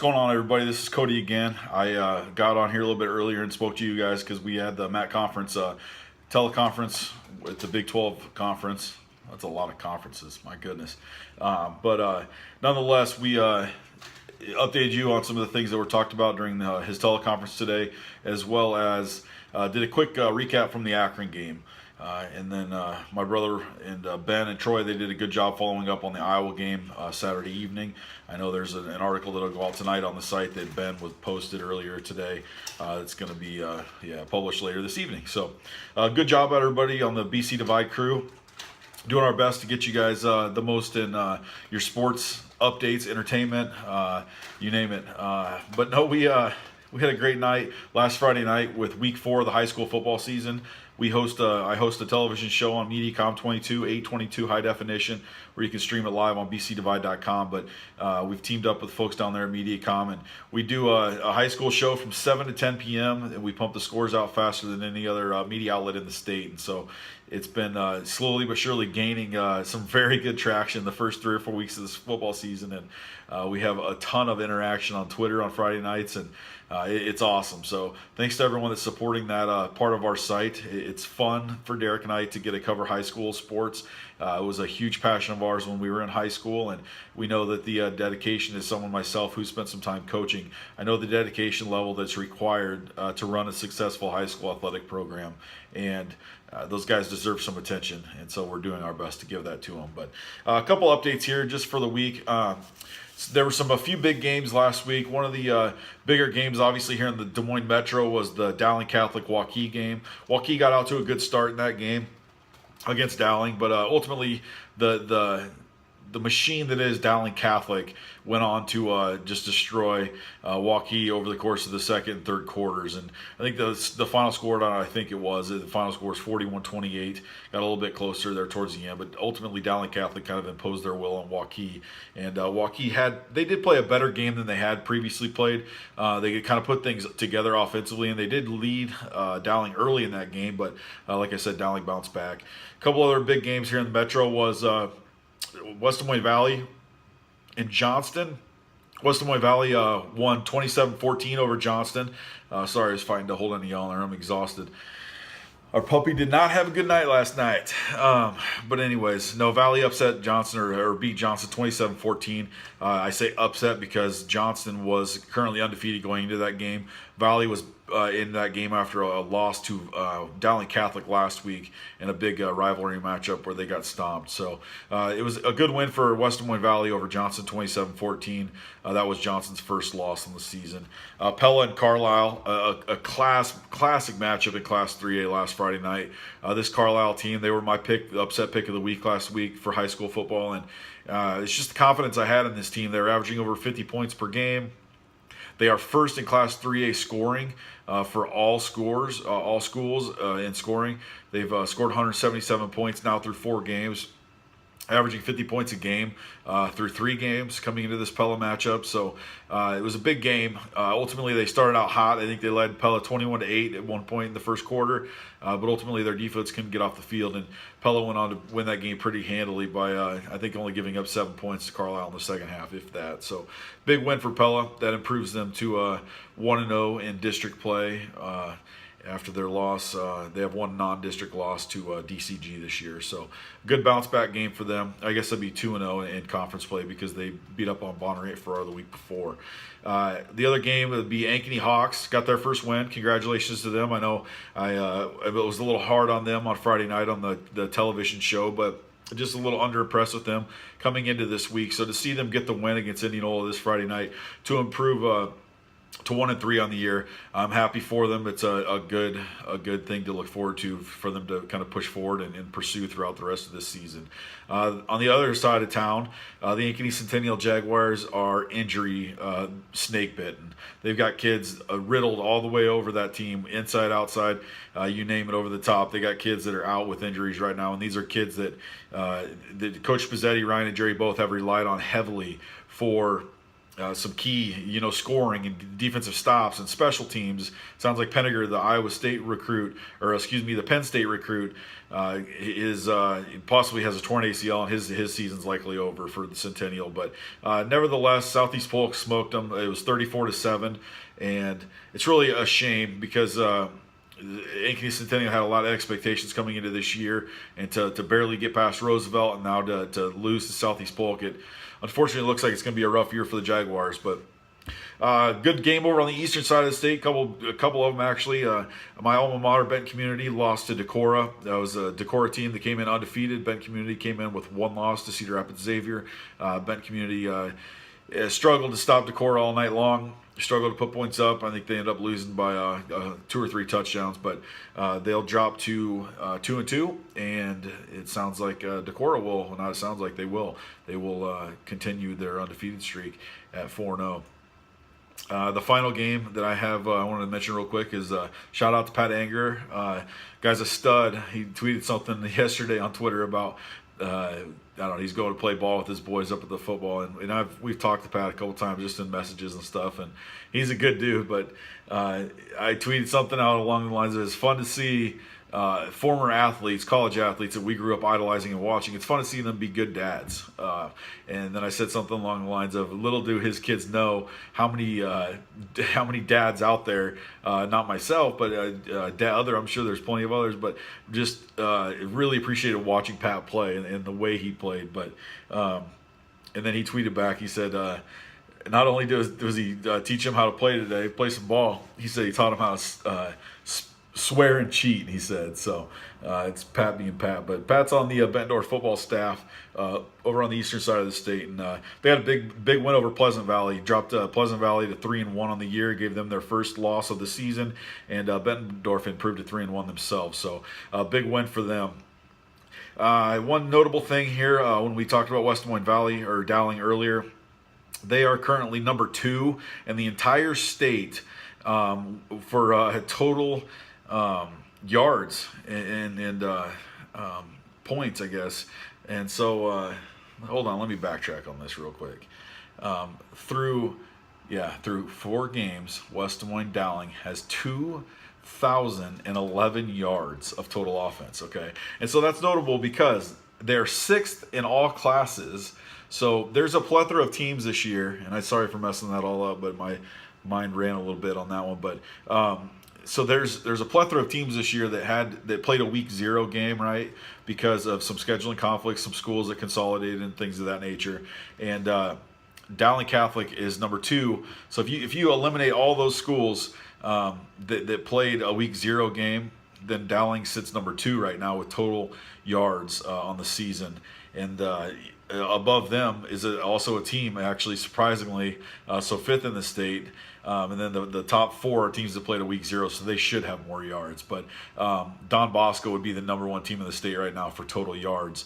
going on, everybody? This is Cody again. I got on here a little bit earlier and spoke to you guys because we had the MAC conference teleconference with the Big 12 conference. That's a lot of conferences, my goodness. But nonetheless, we updated you on some of the things that were talked about during his teleconference today, as well as did a quick recap from the Akron game. And then my brother and Ben and Troy, they did a good job following up on the Iowa game Saturday evening. I know there's an article that'll go out tonight on the site that Ben was posted earlier today. It's going to be published later this evening. So good job, everybody on the BC Divide crew. Doing our best to get you guys the most in your sports updates, entertainment, you name it. But no, we had a great night last Friday night with week 4 of the high school football season. I host a television show on Mediacom 22, 822 high definition, where you can stream it live on bcdivide.com. But we've teamed up with folks down there at Mediacom, and we do a high school show from 7 to 10 p.m., and we pump the scores out faster than any other media outlet in the state. And so it's been slowly but surely gaining some very good traction the first 3 or 4 weeks of this football season. And we have a ton of interaction on Twitter on Friday nights, and it's awesome. So thanks to everyone that's supporting that part of our site. It's fun for Derek and I to get to cover high school sports. It was a huge passion of ours when we were in high school, and we know that the dedication is someone myself who spent some time coaching. I know the dedication level that's required to run a successful high school athletic program, and those guys deserve some attention, and so we're doing our best to give that to them. But a couple updates here just for the week. There were a few big games last week. One of the bigger games, obviously, here in the Des Moines Metro was the Dowling Catholic Waukee game. Waukee got out to a good start in that game against Dowling, but ultimately the machine that is Dowling Catholic went on to just destroy Waukee over the course of the second and third quarters. And I think the final score, the final score was 41-28. Got a little bit closer there towards the end, but ultimately Dowling Catholic kind of imposed their will on Waukee. And Waukee they did play a better game than they had previously played. They could kind of put things together offensively, and they did lead Dowling early in that game, but like I said, Dowling bounced back. A couple other big games here in the Metro was West Des Moines Valley in Johnston. West Des Moines Valley won 27-14 over Johnston. Sorry, I was fighting to hold any y'all there. I'm exhausted. Our puppy did not have a good night last night. But anyways, no, Valley upset Johnston or beat Johnston 27-14. I say upset because Johnston was currently undefeated going into that game. Valley was in that game after a loss to Dowling Catholic last week in a big rivalry matchup where they got stomped. So it was a good win for West Des Moines Valley over Johnston 27-14. That was Johnston's first loss in the season. Pella and Carlisle, a classic matchup in Class 3A last Friday night. This Carlisle team, they were my upset pick of the week last week for high school football, and it's just the confidence I had in this team. They were averaging over 50 points per game. They are first in Class 3A scoring for all schools in scoring. They've scored 177 points now through 4 games, averaging 50 points a game through 3 games coming into this Pella matchup. So it was a big game. Ultimately, they started out hot. I think they led Pella 21-8 at one point in the first quarter, but ultimately their defense couldn't get off the field, and Pella went on to win that game pretty handily by I think only giving up 7 points to Carlisle in the second half, if that. So big win for Pella. That improves them to 1-0 in district play. After their loss, they have one non-district loss to DCG this year. So good bounce back game for them. I guess that'd be 2-0 in conference play because they beat up on Bonnery for the week before. The other game would be Ankeny Hawks. Got their first win. Congratulations to them. I know it was a little hard on them on Friday night on the television show, but just a little under-impressed with them coming into this week. So to see them get the win against Indianola this Friday night to improve to 1-3 on the year, I'm happy for them. It's a good thing to look forward to for them to kind of push forward and pursue throughout the rest of this season. On the other side of town, the Ankeny Centennial Jaguars are injury snake bitten. They've got kids riddled all the way over that team, inside, outside, you name it, over the top. They got kids that are out with injuries right now, and these are kids that Coach Pizzetti, Ryan, and Jerry both have relied on heavily for some key, scoring and defensive stops and special teams. Sounds like Penninger, the Iowa State recruit, or excuse me, the Penn State recruit, is possibly has a torn ACL, and his season's likely over for the Centennial. But nevertheless, Southeast Polk smoked them. It was 34-7, and it's really a shame because. Ankeny Centennial had a lot of expectations coming into this year, and to barely get past Roosevelt, and now to lose to Southeast Polk, it unfortunately looks like it's going to be a rough year for the Jaguars. But good game over on the eastern side of the state. A couple of them actually. My alma mater, Benton Community, lost to Decorah. That was a Decorah team that came in undefeated. Benton Community came in with one loss to Cedar Rapids Xavier. Benton Community struggled to stop Decorah all night long. Struggled to put points up. I think they end up losing by 2 or 3 touchdowns, but they'll drop to 2-2, and it sounds like Decorah will. Well, not it sounds like they will. They will continue their undefeated streak at 4-0. The final game that I have, I wanted to mention real quick is shout out to Pat Anger. Guy's a stud. He tweeted something yesterday on Twitter about I don't know, he's going to play ball with his boys up at the football, and we've talked to Pat a couple times just in messages and stuff, and he's a good dude. But I tweeted something out along the lines of, it's fun to see former athletes, college athletes that we grew up idolizing and watching. It's fun to see them be good dads. And then I said something along the lines of, little do his kids know how many dads out there, not myself, but I'm sure there's plenty of others, but just really appreciated watching Pat play and the way he played. But and then he tweeted back, he said, not only does he teach him how to play some ball, he said he taught him how to swear and cheat, he said. So it's Pat being Pat. But Pat's on the Bettendorf football staff over on the eastern side of the state, and they had a big win over Pleasant Valley. Dropped Pleasant Valley to 3-1 on the year, gave them their first loss of the season, and Bettendorf improved to 3-1 themselves. So big win for them. One notable thing here, when we talked about West Des Moines Valley or Dowling earlier, they are currently number 2 in the entire state for total yards and points, I guess. And so, hold on, let me backtrack on this real quick. Through 4 games, West Des Moines Dowling has 2,011 yards of total offense, okay? And so that's notable because they're 6th in all classes. So there's a plethora of teams this year, and I'm sorry for messing that all up, but my mind ran a little bit on that one. But so there's a plethora of teams this year that played a week 0 game, right? Because of some scheduling conflicts, some schools that consolidated and things of that nature. And Dowling Catholic is number 2. So if you eliminate all those schools that played a week 0 game, then Dowling sits number 2 right now with total yards on the season. And above them is also a team, actually, surprisingly, so 5th in the state. And then the top 4 are teams that played a week 0, so they should have more yards. But Don Bosco would be the number 1 team in the state right now for total yards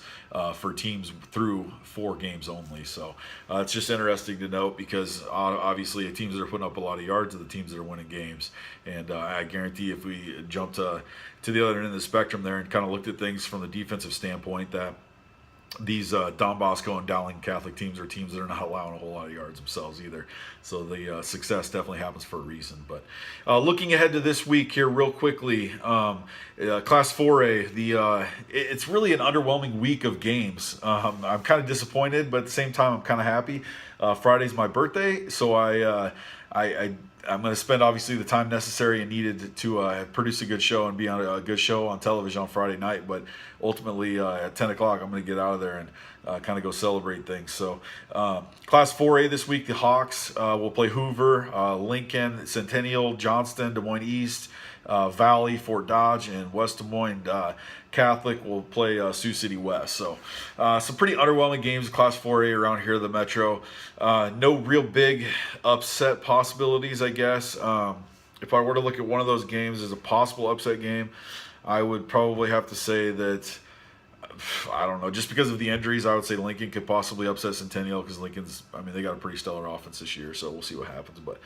for teams through 4 games only. So it's just interesting to note because obviously the teams that are putting up a lot of yards are the teams that are winning games. And I guarantee if we jump to the other end of the spectrum there and kind of looked at things from the defensive standpoint, that these Don Bosco and Dowling Catholic teams are teams that are not allowing a whole lot of yards themselves either. So the success definitely happens for a reason. But looking ahead to this week here real quickly, Class 4A, it's really an underwhelming week of games. I'm kind of disappointed, but at the same time, I'm kind of happy. Friday's my birthday, so I'm going to spend, obviously, the time necessary and needed to produce a good show and be on a good show on television on Friday night. But ultimately, at 10 o'clock, I'm going to get out of there and kind of go celebrate things. So Class 4A this week, the Hawks will play Hoover, Lincoln, Centennial, Johnston, Des Moines East, Valley, Fort Dodge, and West Des Moines Catholic will play Sioux City West. So some pretty underwhelming games in Class 4A around here, the Metro. No real big upset possibilities, I guess. If I were to look at one of those games as a possible upset game, I would probably have to say that, I don't know, just because of the injuries, I would say Lincoln could possibly upset Centennial because Lincoln's, they got a pretty stellar offense this year, so we'll see what happens. But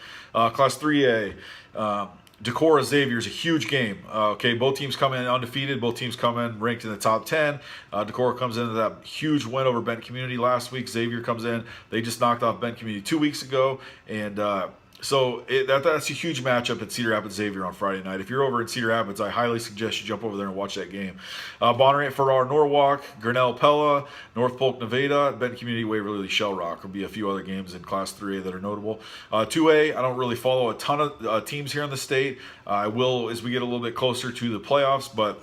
Class 3A, Decorah Xavier is a huge game. Okay, both teams come in undefeated. Both teams come in ranked in the top 10. Decorah comes into that huge win over Benton Community last week. Xavier comes in. They just knocked off Benton Community 2 weeks ago. And so that's a huge matchup at Cedar Rapids Xavier on Friday night. If you're over in Cedar Rapids, I highly suggest you jump over there and watch that game. Bonneret, Farrar, Norwalk, Grinnell, Pella, North Polk, Nevada, Benton Community, Waverly, Shell Rock. There'll be a few other games in Class 3A that are notable. 2A, I don't really follow a ton of teams here in the state. I will as we get a little bit closer to the playoffs, but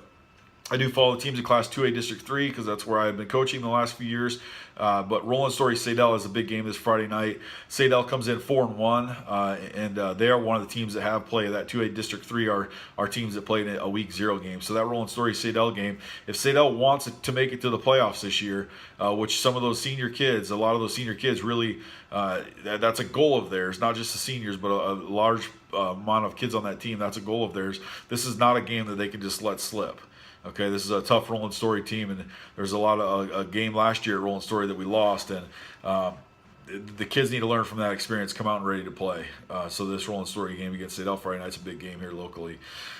I do follow the teams in Class 2A District 3 because that's where I've been coaching the last few years. But Roland Story Sadell is a big game this Friday night. Sadell comes in 4-1, and they are one of the teams that have played. That 2A District 3 are teams that played a Week 0 game. So that Roland Story Sadell game, if Sadell wants to make it to the playoffs this year, which some of those senior kids, a lot of those senior kids really, that's a goal of theirs, not just the seniors, but a large amount of kids on that team, that's a goal of theirs. This is not a game that they can just let slip. Okay, this is a tough Roland Story team, and there's a lot of a game last year at Roland Story that we lost, and the kids need to learn from that experience, come out and ready to play. So this Roland Story game against Sadell Friday night's a big game here locally.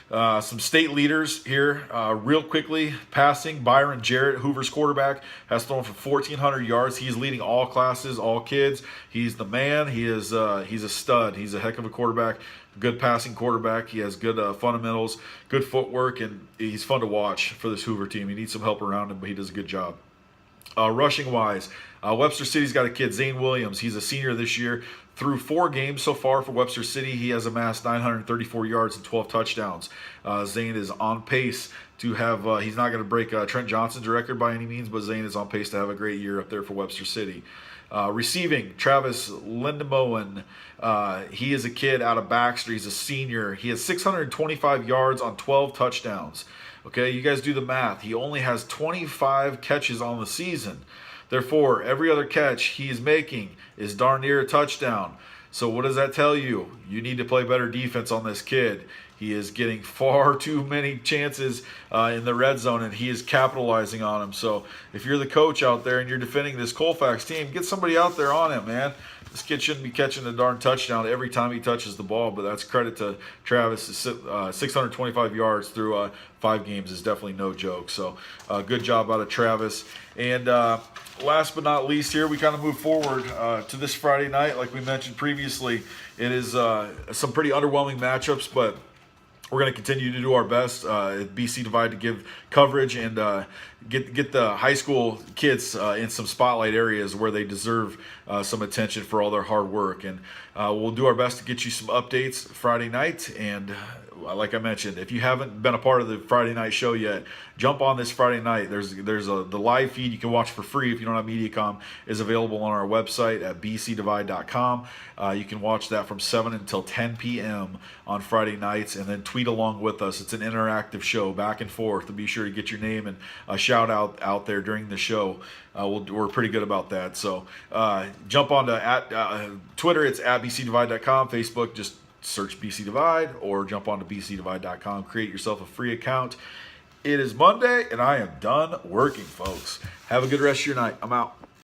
Some state leaders here, real quickly. Passing, Byron Jarrett, Hoover's quarterback, has thrown for 1,400 yards. He's leading all classes, all kids. He's the man. He's a stud. He's a heck of a quarterback. Good passing quarterback. He has good fundamentals, good footwork, and he's fun to watch for this Hoover team. He needs some help around him, but he does a good job. Rushing wise, Webster City's got a kid, Zane Williams. He's a senior this year. Through 4 games so far for Webster City, he has amassed 934 yards and 12 touchdowns. Zane is on pace to have, he's not going to break Trent Johnson's record by any means, but Zane is on pace to have a great year up there for Webster City. Receiving, Travis Lindemoen. He is a kid out of Baxter. He's a senior. He has 625 yards on 12 touchdowns. Okay, you guys do the math. He only has 25 catches on the season. Therefore, every other catch he is making is darn near a touchdown. So what does that tell you? You need to play better defense on this kid. He is getting far too many chances in the red zone, and he is capitalizing on them. So if you're the coach out there and you're defending this Colfax team, get somebody out there on him, man. This kid shouldn't be catching a darn touchdown every time he touches the ball, but that's credit to Travis. 625 yards through 5 games is definitely no joke. So good job out of Travis. And last but not least here, we kind of move forward to this Friday night. Like we mentioned previously, it is some pretty underwhelming matchups, but we're going to continue to do our best at BC Divide to give coverage and get the high school kids in some spotlight areas where they deserve some attention for all their hard work. And we'll do our best to get you some updates Friday night. And like I mentioned, if you haven't been a part of the Friday night show yet, jump on this Friday night. The live feed you can watch for free if you don't have MediaCom is available on our website at bcdivide.com. You can watch that from 7 until 10 p.m. on Friday nights, and then tweet along with us. It's an interactive show, back and forth, to be sure to get your name and a shout out there during the show. We're pretty good about that. So jump on to Twitter, it's at bcdivide.com. Facebook, just search BC Divide, or jump on to bcdivide.com. Create yourself a free account. It is Monday, and I am done working, folks. Have a good rest of your night. I'm out.